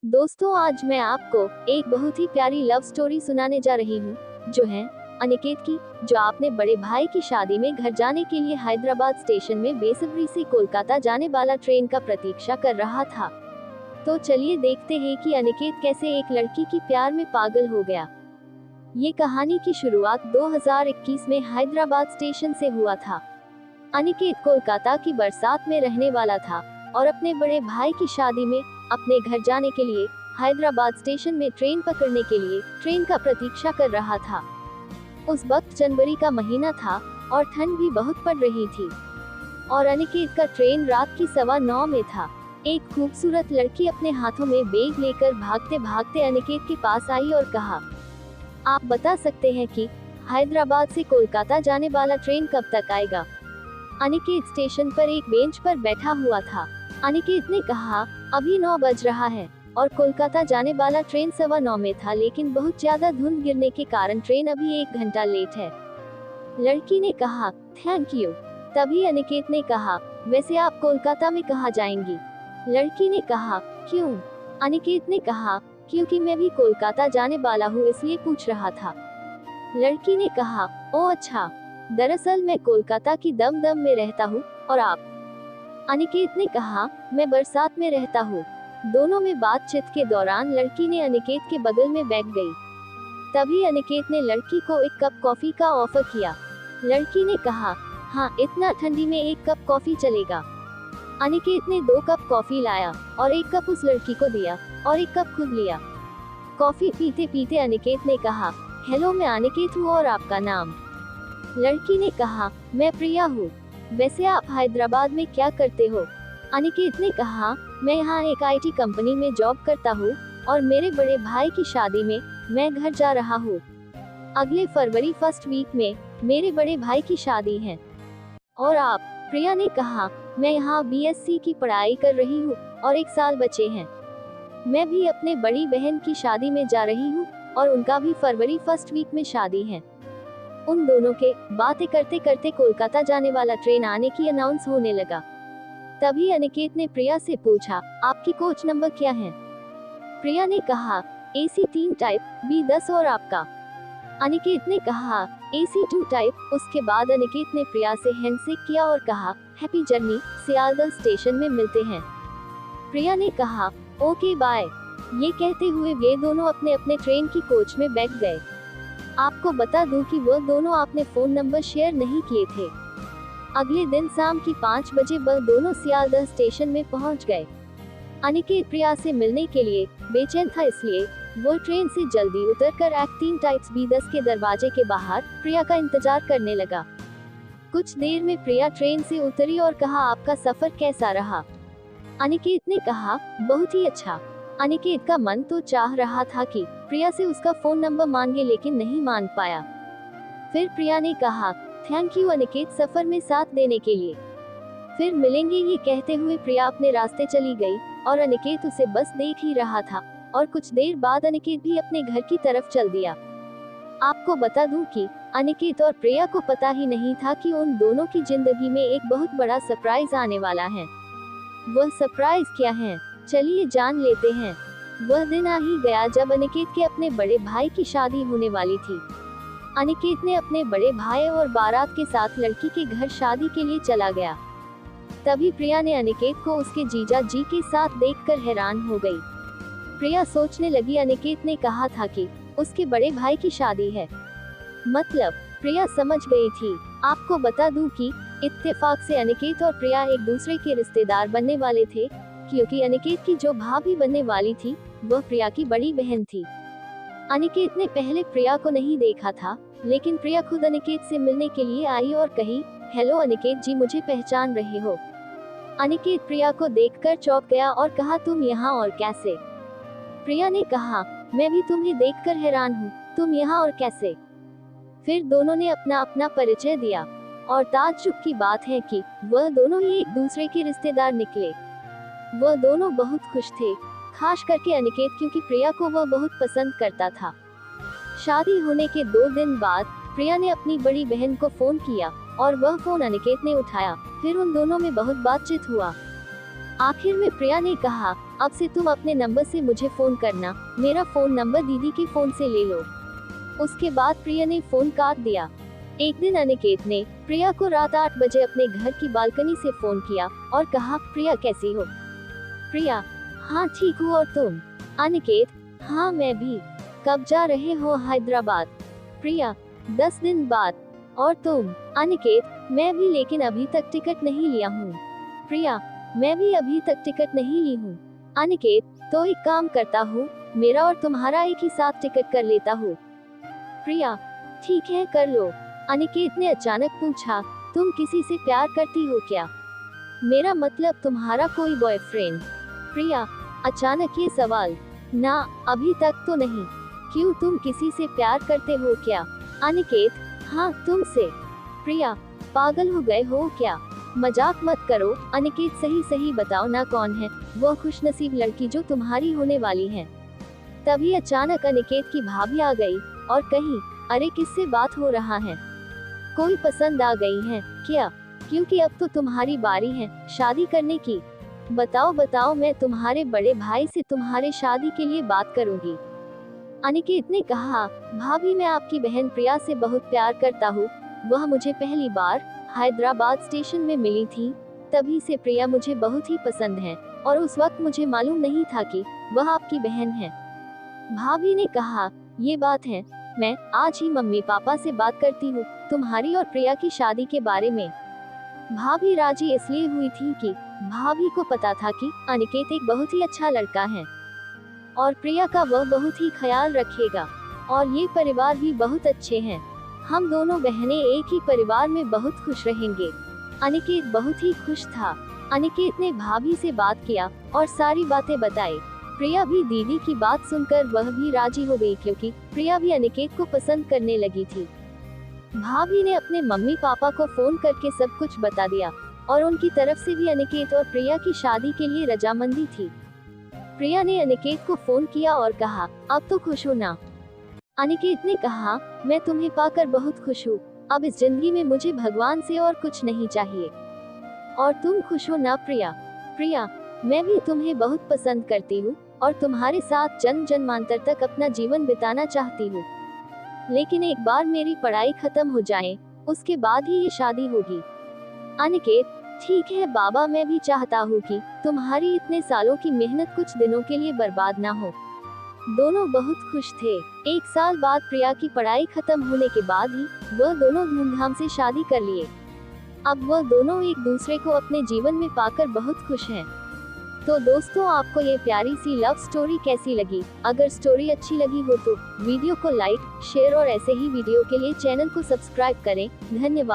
दोस्तों, आज मैं आपको एक बहुत ही प्यारी लव स्टोरी सुनाने जा रही हूँ, जो है अनिकेत की, जो अपने बड़े भाई की शादी में घर जाने के लिए हैदराबाद स्टेशन में बेसब्री से कोलकाता जाने वाला ट्रेन का प्रतीक्षा कर रहा था। तो चलिए देखते हैं कि अनिकेत कैसे एक लड़की की प्यार में पागल हो गया। ये कहानी की शुरुआत 2021 में हैदराबाद स्टेशन से हुआ था। अनिकेत कोलकाता की बरसात में रहने वाला था और अपने बड़े भाई की शादी में अपने घर जाने के लिए हैदराबाद स्टेशन में ट्रेन पकड़ने के लिए ट्रेन का प्रतीक्षा कर रहा था। उस वक्त जनवरी का महीना था और ठंड भी बहुत पड़ रही थी और अनिकेत का ट्रेन रात की 9:15 में था। एक खूबसूरत लड़की अपने हाथों में बैग लेकर भागते भागते अनिकेत के पास आई और कहा, आप बता सकते हैं कि हैदराबाद से कोलकाता जाने वाला ट्रेन कब तक आएगा? अनिकेत स्टेशन पर एक बेंच पर बैठा हुआ था। अनिकेत ने कहा, अभी 9 बज रहा है और कोलकाता जाने वाला ट्रेन 9:15 में था, लेकिन बहुत ज्यादा धुंध गिरने के कारण ट्रेन अभी 1 घंटा लेट है। लड़की ने कहा, थैंक यू। तभी अनिकेत ने कहा, वैसे आप कोलकाता में कहाँ जाएंगी? लड़की ने कहा, क्यों? अनिकेत ने कहा, क्योंकि मैं भी कोलकाता जाने वाला हूँ, इसलिए पूछ रहा था। लड़की ने कहा, ओ अच्छा, दरअसल मैं कोलकाता की दमदम में रहता हूँ, और आप? अनिकेत ने कहा, मैं बरसात में रहता हूँ। दोनों में बातचीत के दौरान लड़की ने अनिकेत के बगल में बैठ गई। तभी अनिकेत ने लड़की को 1 कप कॉफी का ऑफर किया। लड़की ने कहा, हाँ, इतना ठंडी में 1 कप कॉफी चलेगा। अनिकेत ने 2 कप कॉफी लाया और 1 कप उस लड़की को दिया और 1 कप खुद लिया। कॉफी पीते पीते अनिकेत ने कहा, हेलो, मैं अनिकेत हूँ और आपका नाम? लड़की ने कहा, मैं प्रिया हूँ। वैसे आप हैदराबाद में क्या करते हो? अनिकेत ने कहा, मैं यहाँ एक आईटी कंपनी में जॉब करता हूँ और मेरे बड़े भाई की शादी में मैं घर जा रहा हूँ। अगले फरवरी फर्स्ट वीक में मेरे बड़े भाई की शादी है। और आप? प्रिया ने कहा, मैं यहाँ बीएससी की पढ़ाई कर रही हूँ और 1 साल बचे हैं। मैं भी अपने बड़ी बहन की शादी में जा रही हूँ और उनका भी फरवरी फर्स्ट वीक में शादी है। उन दोनों के बातें करते करते कोलकाता जाने वाला ट्रेन आने की अनाउंस होने लगा। तभी अनिकेत ने प्रिया से पूछा, आपकी कोच नंबर क्या है? प्रिया ने कहा, AC 3 टाइप, B10। और आपका? अनिकेत ने कहा, AC 2 टाइप। उसके बाद अनिकेत ने प्रिया से हैंडशेक किया और कहा, हैप्पी जर्नी, सियालदह स्टेशन में मिलते हैं। प्रिया ने कहा, ओके बाय। ये कहते हुए वे दोनों अपने अपने ट्रेन की कोच में बैठ गए। आपको बता दूं कि वह दोनों अपने फोन नंबर शेयर नहीं किए थे। अगले दिन शाम की 5 बजे वह दोनों सियालदह स्टेशन में पहुंच गए। अनिकेत प्रिया से मिलने के लिए बेचैन था, इसलिए वो ट्रेन से जल्दी उतरकर एक्ट 3 टाइप्स B10 के दरवाजे के बाहर प्रिया का इंतजार करने लगा। कुछ देर में प्रिया ट्रेन से उतरी और कहा, आपका सफर कैसा रहा? अनिकेत ने कहा, बहुत ही अच्छा। अनिकेत का मन तो चाह रहा था कि प्रिया से उसका फोन नंबर मांगे, लेकिन नहीं मांग पाया। फिर प्रिया ने कहा, थैंक यू अनिकेत, सफर में साथ देने के लिए। फिर मिलेंगे, ये कहते हुए प्रिया अपने रास्ते चली गई और अनिकेत उसे बस देख ही रहा था। और कुछ देर बाद अनिकेत भी अपने घर की तरफ चल दिया। आपको बता दूं कि अनिकेत और प्रिया को पता ही नहीं था कि उन दोनों की जिंदगी में एक बहुत बड़ा सरप्राइज आने वाला है। वह सरप्राइज क्या है, चलिए जान लेते हैं। वह दिन आ ही गया जब अनिकेत के अपने बड़े भाई की शादी होने वाली थी। अनिकेत ने अपने बड़े भाई और बारात के साथ लड़की के घर शादी के लिए चला गया। तभी प्रिया ने अनिकेत को उसके जीजा जी के साथ देखकर हैरान हो गई। प्रिया सोचने लगी, अनिकेत ने कहा था कि उसके बड़े भाई की शादी है, मतलब प्रिया समझ गई थी। आपको बता दूं कि इत्तेफाक से अनिकेत और प्रिया एक दूसरे के रिश्तेदार बनने वाले थे, क्योंकि अनिकेत की जो भाभी बनने वाली थी वह प्रिया की बड़ी बहन थी। अनिकेत ने पहले प्रिया को नहीं देखा था, लेकिन प्रिया खुद अनिकेत से मिलने के लिए आई और कही, हेलो अनिकेत जी, मुझे पहचान रहे हो? अनिकेत प्रिया को देखकर चौंक गया और कहा, तुम यहाँ और कैसे? प्रिया ने कहा, मैं भी तुम्हें देखकर हैरान हूँ, तुम यहाँ और कैसे? फिर दोनों ने अपना अपना परिचय दिया और ताज्जुब की बात है कि वह दोनों ही एक दूसरे के रिश्तेदार निकले। वह दोनों बहुत खुश थे, खास करके अनिकेत, क्योंकि प्रिया को वह बहुत पसंद करता था। शादी होने के 2 दिन बाद प्रिया ने अपनी बड़ी बहन को फोन किया और वह फोन अनिकेत ने उठाया। फिर उन दोनों में बहुत बातचीत हुआ। आखिर में प्रिया ने कहा, अब से तुम अपने नंबर से मुझे फोन करना, मेरा फोन नंबर दीदी के फोन से ले लो। उसके बाद प्रिया ने फोन काट दिया। एक दिन अनिकेत ने प्रिया को रात 8 बजे अपने घर की बालकनी से फोन किया और कहा, प्रिया कैसी हो? प्रिया, हाँ ठीक हूँ, और तुम? अनिकेत, हाँ मैं भी। कब जा रहे हो हैदराबाद? प्रिया, 10 दिन बाद। और तुम? अनिकेत, मैं भी, लेकिन अभी तक टिकट नहीं लिया हूँ। प्रिया, मैं भी अभी तक टिकट नहीं ली हूँ। अनिकेत, तो एक काम करता हूँ, मेरा और तुम्हारा एक ही साथ टिकट कर लेता हूँ। प्रिया, ठीक है कर लो। अनिकेत ने अचानक पूछा, तुम किसी से प्यार करती हो क्या? मेरा मतलब तुम्हारा कोई बॉयफ्रेंड? प्रिया, अचानक ये सवाल? ना, अभी तक तो नहीं। क्यों, तुम किसी से प्यार करते हो क्या? अनिकेत, हाँ तुमसे। प्रिया, पागल हो गए हो क्या? मजाक मत करो। अनिकेत, सही सही बताओ ना, कौन है वो खुशनसीब लड़की जो तुम्हारी होने वाली है? तभी अचानक अनिकेत की भाभी आ गई और कही, अरे किससे बात हो रहा है? कोई पसंद आ गई है क्या? क्योंकि अब तो तुम्हारी बारी है शादी करने की। बताओ बताओ, मैं तुम्हारे बड़े भाई से तुम्हारे शादी के लिए बात करूंगी। अनिकेत ने कहा, भाभी मैं आपकी बहन प्रिया से बहुत प्यार करता हूँ। वह मुझे पहली बार हैदराबाद स्टेशन में मिली थी, तभी से प्रिया मुझे बहुत ही पसंद है, और उस वक्त मुझे मालूम नहीं था कि वह आपकी बहन है। भाभी ने कहा, ये बात है, मैं आज ही मम्मी पापा से बात करती हूँ तुम्हारी और प्रिया की शादी के बारे में। भाभी राजी इसलिए हुई थी कि भाभी को पता था कि अनिकेत एक बहुत ही अच्छा लड़का है और प्रिया का वह बहुत ही ख्याल रखेगा, और ये परिवार भी बहुत अच्छे हैं। हम दोनों बहनें एक ही परिवार में बहुत खुश रहेंगे। अनिकेत बहुत ही खुश था। अनिकेत ने भाभी से बात किया और सारी बातें बताई। प्रिया भी दीदी की बात सुनकर वह भी राजी हो गई, क्योंकि प्रिया भी अनिकेत को पसंद करने लगी थी। भाभी ने अपने मम्मी पापा को फोन करके सब कुछ बता दिया, और उनकी तरफ से भी अनिकेत और प्रिया की शादी के लिए रजामंदी थी। प्रिया ने अनिकेत को फोन किया और कहा, अब तो खुश हो ना? अनिकेत ने कहा, मैं तुम्हें पाकर बहुत खुश हूँ। अब इस जिंदगी में मुझे भगवान से और कुछ नहीं चाहिए। और तुम खुश हो ना प्रिया? प्रिया, मैं भी तुम्हें बहुत पसंद करती हूँ और तुम्हारे साथ जन्म जन्मांतर तक अपना जीवन बिताना चाहती हूँ। लेकिन एक बार मेरी पढ़ाई खत्म हो जाए, उसके बाद ही ये शादी होगी। अनिकेत, ठीक है बाबा, मैं भी चाहता हूँ कि तुम्हारी इतने सालों की मेहनत कुछ दिनों के लिए बर्बाद ना हो। दोनों बहुत खुश थे। 1 साल बाद प्रिया की पढ़ाई खत्म होने के बाद ही वह दोनों धूमधाम से शादी कर लिए। अब वह दोनों एक दूसरे को अपने जीवन में पाकर बहुत खुश हैं। तो दोस्तों, आपको ये प्यारी सी लव स्टोरी कैसी लगी? अगर स्टोरी अच्छी लगी हो तो वीडियो को लाइक, शेयर और ऐसे ही वीडियो के लिए चैनल को सब्सक्राइब करें। धन्यवाद।